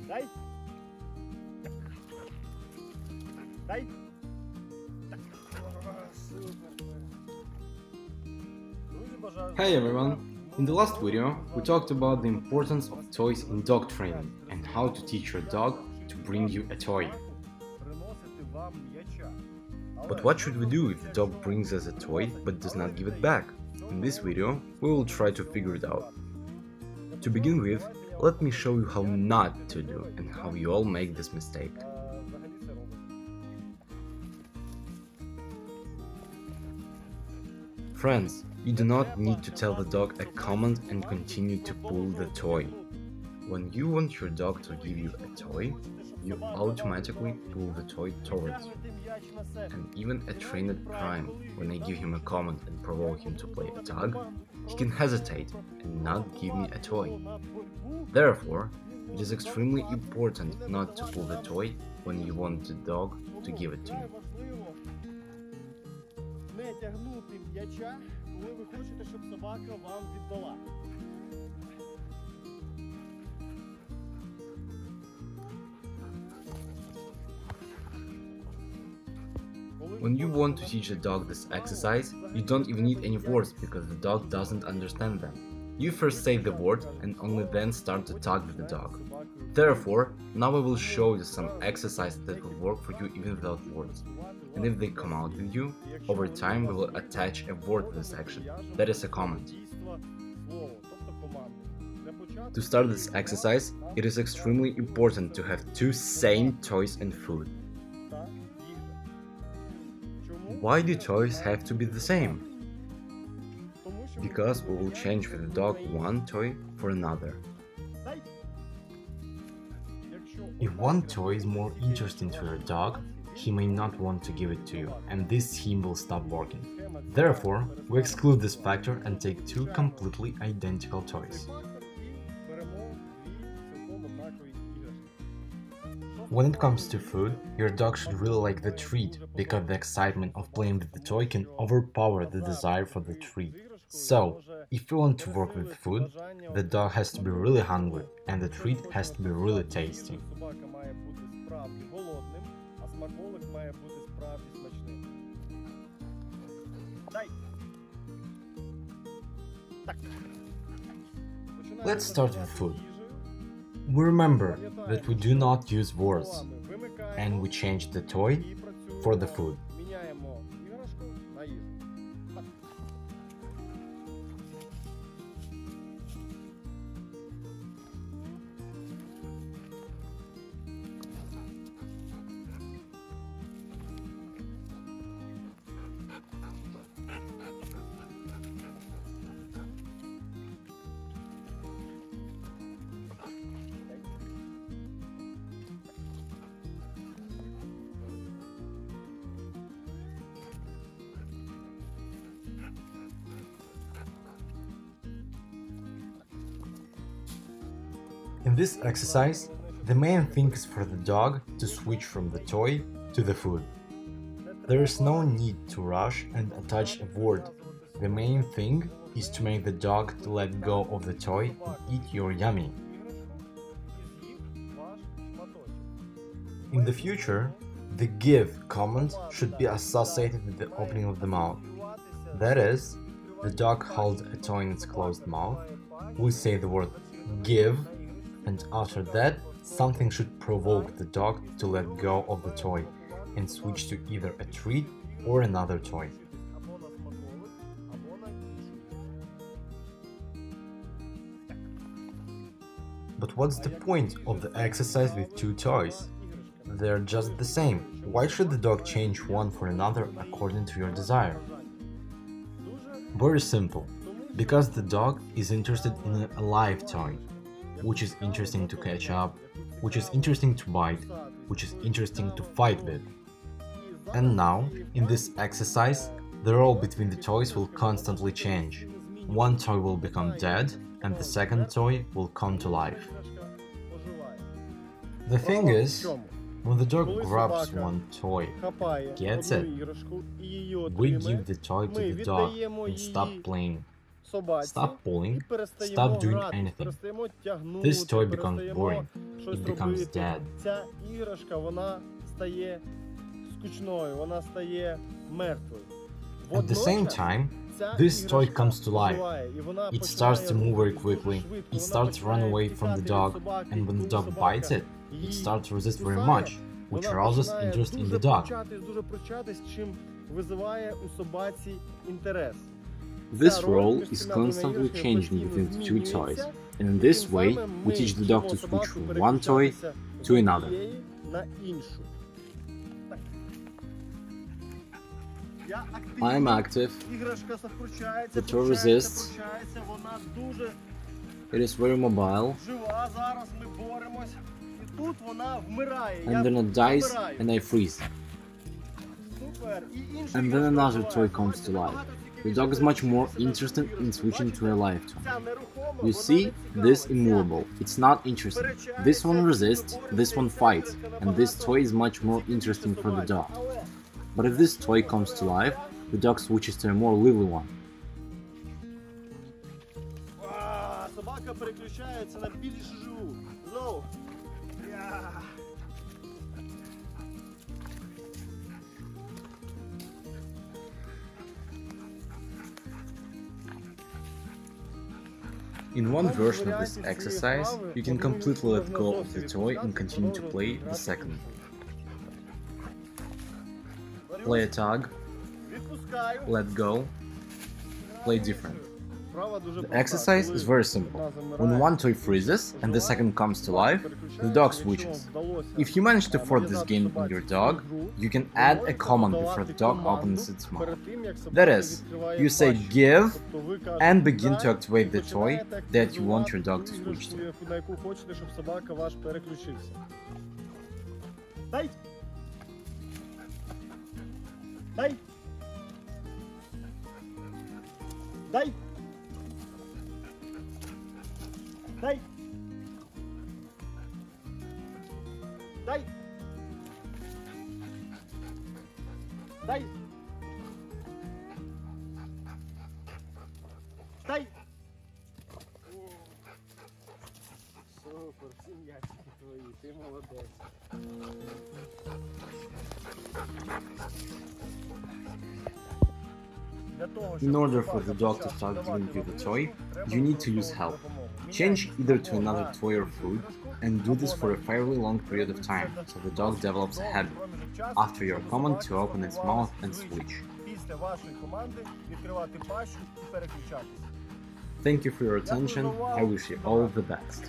Hey everyone! In the last video, we talked about the importance of toys in dog training and how to teach your dog to bring you a toy. But what should we do if the dog brings us a toy but does not give it back? In this video, we will try to figure it out. To begin with, let me show you how not to do and how you all make this mistake. Friends, you do not need to tell the dog a command and continue to pull the toy. When you want your dog to give you a toy, you automatically pull the toy towards you. And even a trained prime, when I give him a command and provoke him to play a tug, he can hesitate and not give me a toy. Therefore, it is extremely important not to pull the toy when you want the dog to give it to you. Не тягнути м'яча, коли ви хочете, щоб собака вам віддала. When you want to teach the dog this exercise, you don't even need any words because the dog doesn't understand them. You first say the word and only then start to tug with the dog. Therefore, now I will show you some exercises that will work for you even without words. And if they come out with you, over time we will attach a word to this action, that is a command. To start this exercise, it is extremely important to have two same toys and food. Why do toys have to be the same? Because we will change with the dog one toy for another. If one toy is more interesting to your dog, he may not want to give it to you, and this scheme will stop working. Therefore, we exclude this factor and take two completely identical toys. When it comes to food, your dog should really like the treat, because the excitement of playing with the toy can overpower the desire for the treat. So, if you want to work with food, the dog has to be really hungry, and the treat has to be really tasty. Let's start with food. We remember that we do not use words, and we change the toy for the food. In this exercise, the main thing is for the dog to switch from the toy to the food. There is no need to rush and attach a word. The main thing is to make the dog to let go of the toy and eat your yummy. In the future, the give command should be associated with the opening of the mouth. That is, the dog holds a toy in its closed mouth, we say the word give, and after that, something should provoke the dog to let go of the toy and switch to either a treat or another toy. But what's the point of the exercise with two toys? They're just the same. Why should the dog change one for another according to your desire? Very simple. Because the dog is interested in a live toy, which is interesting to catch up, which is interesting to bite, which is interesting to fight with. And now, in this exercise, the role between the toys will constantly change. One toy will become dead, and the second toy will come to life. The thing is, when the dog grabs one toy and gets it, we give the toy to the dog and stop playing. собаці Stop pulling, і перестаємо stop doing грати, anything. перестаємо тягнути, This toy becomes перестаємо boring. щось It becomes робити. dead. Ця іграшка, вона стає скучною, вона стає мертвою. At the same time, ця this toy іграшка comes to life. оживає, і вона It починає starts to move very рухатися quickly, дуже швидко, it вона starts to run починає away from the тікати dog, від собаки, and when і the коли dog собака bites it, it її starts to resist very кусає, much, which вона arouses починає interest in дуже the dog. дуже пручатись, чим визиває у собаці інтерес. This role is constantly changing between the two toys, and in this way, we teach the dog to switch from one toy to another. I am active, the toy resists, it is very mobile, and then it dies and I freeze. And then another toy comes to life. The dog is much more interested in switching to a live toy. You see, this immovable, it's not interesting. This one resists, this one fights, and this toy is much more interesting for the dog. But if this toy comes to life, the dog switches to a more lively one. Собака переключається на більш живу. Знову. In one version of this exercise, you can completely let go of the toy and continue to play the second. Play a tug, let go, play different. The exercise is very simple. When one toy freezes and the second comes to life, the dog switches. If you manage to afford this game on your dog, you can add a command before the dog opens its mouth. That is, you say give and begin to activate the toy that you want your dog to switch to. Дай! Дай! Дай! Дай! Супер, всі м'ячики твої, ти молодець. In order for the dog to start giving you the toy, you need to use help. Change either to another toy or food, and do this for a fairly long period of time, so the dog develops a habit, after your command to open its mouth and switch. Thank you for your attention, I wish you all the best.